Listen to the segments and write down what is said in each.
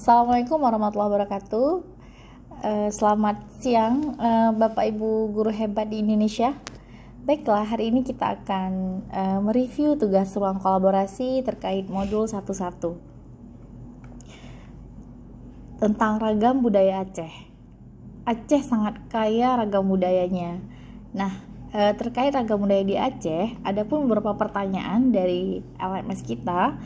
Assalamualaikum warahmatullahi wabarakatuh. Selamat siang, Bapak Ibu guru hebat di Indonesia. Baiklah, hari ini kita akan mereview tugas ruang kolaborasi terkait modul 11 tentang ragam budaya Aceh. Aceh sangat kaya ragam budayanya. Nah, terkait ragam budaya di Aceh, ada pun beberapa pertanyaan dari LMS kita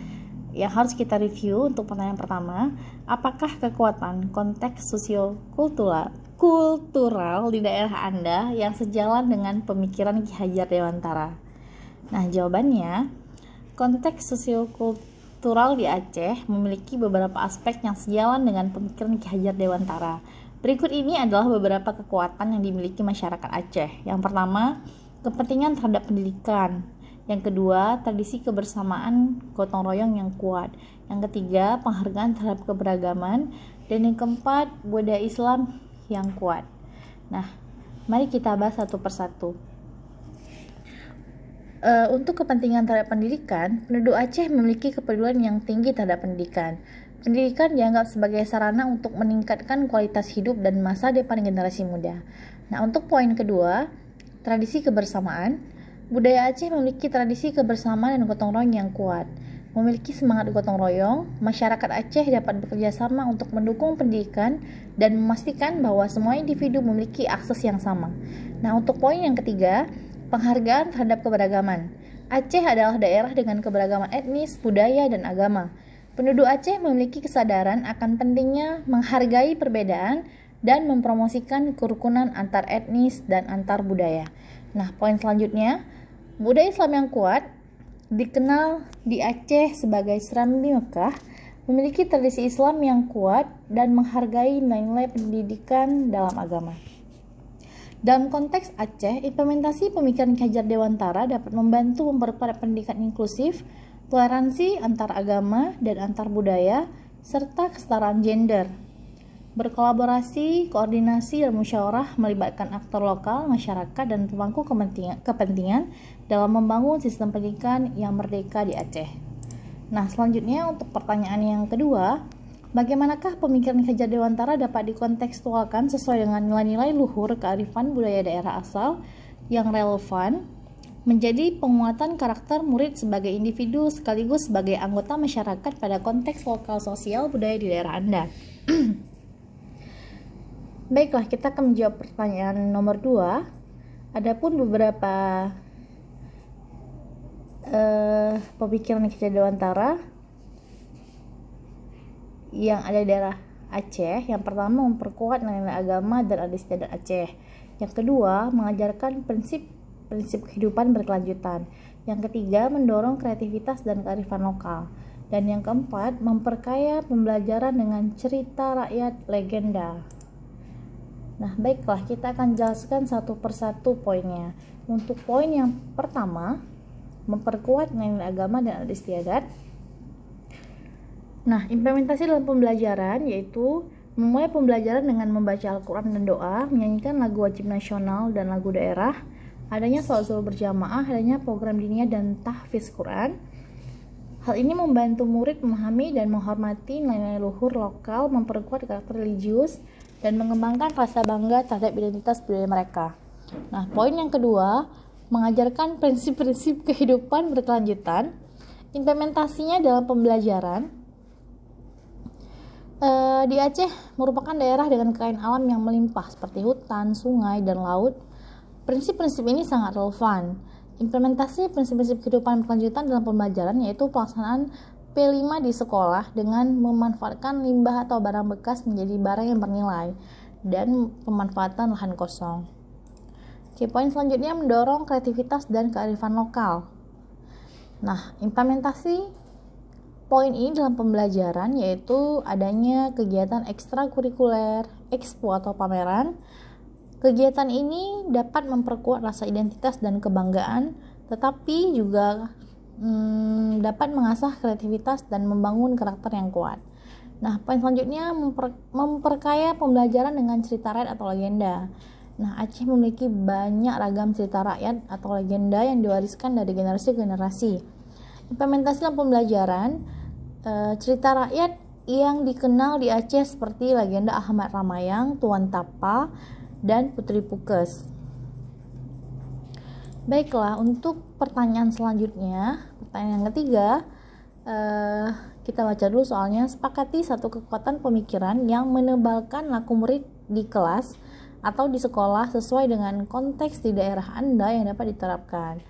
yang harus kita review. Untuk pertanyaan pertama, apakah kekuatan konteks kultural di daerah Anda yang sejalan dengan pemikiran Ki Hajar Dewantara? Nah, jawabannya, konteks sosiokultural di Aceh memiliki beberapa aspek yang sejalan dengan pemikiran Ki Hajar Dewantara. Berikut ini adalah beberapa kekuatan yang dimiliki masyarakat Aceh. Yang pertama, kepentingan terhadap pendidikan. Yang kedua, tradisi kebersamaan gotong royong yang kuat. Yang ketiga, penghargaan terhadap keberagaman. Dan yang keempat, budaya Islam yang kuat. Nah, mari kita bahas satu persatu. Untuk kepentingan terhadap pendidikan, penduduk Aceh memiliki kepedulian yang tinggi terhadap pendidikan. Pendidikan dianggap sebagai sarana untuk meningkatkan kualitas hidup dan masa depan generasi muda. Nah, untuk poin kedua, tradisi kebersamaan. Budaya Aceh memiliki tradisi kebersamaan dan gotong royong yang kuat. Memiliki semangat gotong royong, masyarakat Aceh dapat bekerja sama untuk mendukung pendidikan dan memastikan bahwa semua individu memiliki akses yang sama. Nah, untuk poin yang ketiga, penghargaan terhadap keberagaman. Aceh adalah daerah dengan keberagaman etnis, budaya, dan agama. Penduduk Aceh memiliki kesadaran akan pentingnya menghargai perbedaan dan mempromosikan kerukunan antar etnis dan antar budaya. Nah, poin selanjutnya, budaya Islam yang kuat dikenal di Aceh sebagai Serambi Mekah, memiliki tradisi Islam yang kuat dan menghargai nilai-nilai pendidikan dalam agama. Dalam konteks Aceh, implementasi pemikiran Ki Hajar Dewantara dapat membantu memperkuat pendidikan inklusif, toleransi antar agama dan antar budaya, serta kesetaraan gender. Berkolaborasi, koordinasi, dan musyawarah melibatkan aktor lokal, masyarakat, dan pemangku kepentingan dalam membangun sistem pendidikan yang merdeka di Aceh. Nah, selanjutnya untuk pertanyaan yang kedua, bagaimanakah pemikiran Ki Hajar Dewantara dapat dikontekstualkan sesuai dengan nilai-nilai luhur kearifan budaya daerah asal yang relevan menjadi penguatan karakter murid sebagai individu sekaligus sebagai anggota masyarakat pada konteks lokal sosial budaya di daerah Anda. Baiklah, kita akan menjawab pertanyaan nomor 2. Adapun beberapa pemikiran Ki Hajar Dewantara yang ada di daerah Aceh. Yang pertama, memperkuat nilai agama dan adat istiadat Aceh. Yang kedua, mengajarkan prinsip kehidupan berkelanjutan. Yang ketiga, mendorong kreativitas dan kearifan lokal. Dan yang keempat, memperkaya pembelajaran dengan cerita rakyat legenda. Nah, baiklah, kita akan jelaskan satu persatu poinnya. Untuk poin yang pertama, memperkuat nilai agama dan adat istiadat. Nah, implementasi dalam pembelajaran yaitu memulai pembelajaran dengan membaca Al-Quran dan doa, menyanyikan lagu wajib nasional dan lagu daerah, adanya sholat zuhur berjamaah, adanya program diniyah dan tahfiz Quran. Hal ini membantu murid memahami dan menghormati nilai-nilai luhur lokal, memperkuat karakter religius, dan mengembangkan rasa bangga terhadap identitas budaya mereka. Nah, poin yang kedua, mengajarkan prinsip-prinsip kehidupan berkelanjutan. Implementasinya dalam pembelajaran. Di Aceh merupakan daerah dengan kekayaan alam yang melimpah seperti hutan, sungai, dan laut. Prinsip-prinsip ini sangat relevan. Implementasi prinsip-prinsip kehidupan berkelanjutan dalam pembelajaran yaitu pelaksanaan P5 di sekolah dengan memanfaatkan limbah atau barang bekas menjadi barang yang bernilai dan pemanfaatan lahan kosong. Oke, poin selanjutnya mendorong kreativitas dan kearifan lokal. Nah, implementasi poin ini dalam pembelajaran yaitu adanya kegiatan ekstrakurikuler, expo atau pameran. Kegiatan ini dapat memperkuat rasa identitas dan kebanggaan, tetapi juga dapat mengasah kreativitas dan membangun karakter yang kuat. Nah, poin selanjutnya memperkaya pembelajaran dengan cerita rakyat atau legenda. Nah, Aceh memiliki banyak ragam cerita rakyat atau legenda yang diwariskan dari generasi ke generasi. Implementasi dalam pembelajaran, cerita rakyat yang dikenal di Aceh seperti legenda Ahmad Ramayang, Tuan Tapa, dan Putri Pukes. Baiklah, untuk pertanyaan selanjutnya, pertanyaan yang ketiga, kita baca dulu soalnya. Sepakati satu kekuatan pemikiran yang menebalkan laku murid di kelas atau di sekolah sesuai dengan konteks di daerah Anda yang dapat diterapkan.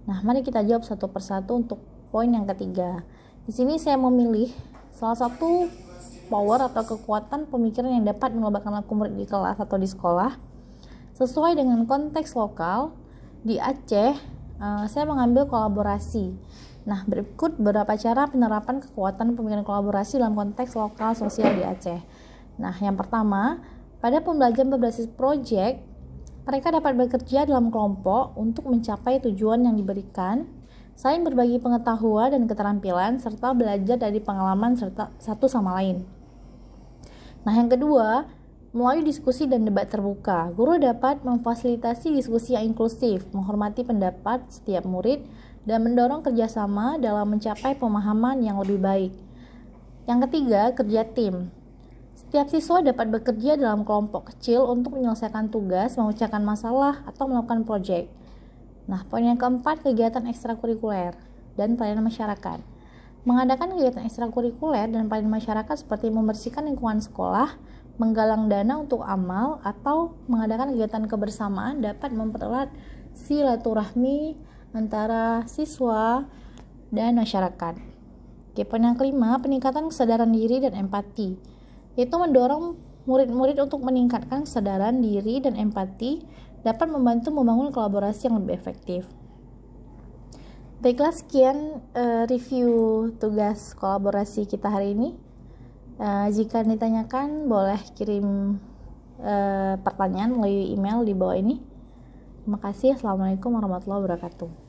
Nah, mari kita jawab satu persatu untuk poin yang ketiga. Di sini saya memilih salah satu power atau kekuatan pemikiran yang dapat menebalkan laku murid di kelas atau di sekolah sesuai dengan konteks lokal. Di Aceh, saya mengambil kolaborasi. Nah, berikut beberapa cara penerapan kekuatan pemikiran kolaborasi dalam konteks lokal sosial di Aceh. Nah, yang pertama, pada pembelajaran berbasis proyek, mereka dapat bekerja dalam kelompok untuk mencapai tujuan yang diberikan, saling berbagi pengetahuan dan keterampilan, serta belajar dari pengalaman serta satu sama lain. Nah, yang kedua, melalui diskusi dan debat terbuka, guru dapat memfasilitasi diskusi yang inklusif, menghormati pendapat setiap murid, dan mendorong kerjasama dalam mencapai pemahaman yang lebih baik. Yang ketiga, kerja tim. Setiap siswa dapat bekerja dalam kelompok kecil untuk menyelesaikan tugas, memecahkan masalah, atau melakukan proyek. Nah, poin yang keempat, kegiatan ekstrakurikuler dan pelayanan masyarakat. Mengadakan kegiatan ekstrakurikuler dan pelayanan masyarakat seperti membersihkan lingkungan sekolah, menggalang dana untuk amal, atau mengadakan kegiatan kebersamaan dapat mempererat silaturahmi antara siswa dan masyarakat. Poin yang kelima, peningkatan kesadaran diri dan empati, yaitu mendorong murid-murid untuk meningkatkan kesadaran diri dan empati dapat membantu membangun kolaborasi yang lebih efektif. Baiklah, sekian review tugas kolaborasi kita hari ini. Jika ditanyakan, boleh kirim pertanyaan melalui email di bawah ini. Terima kasih. Assalamualaikum warahmatullahi wabarakatuh.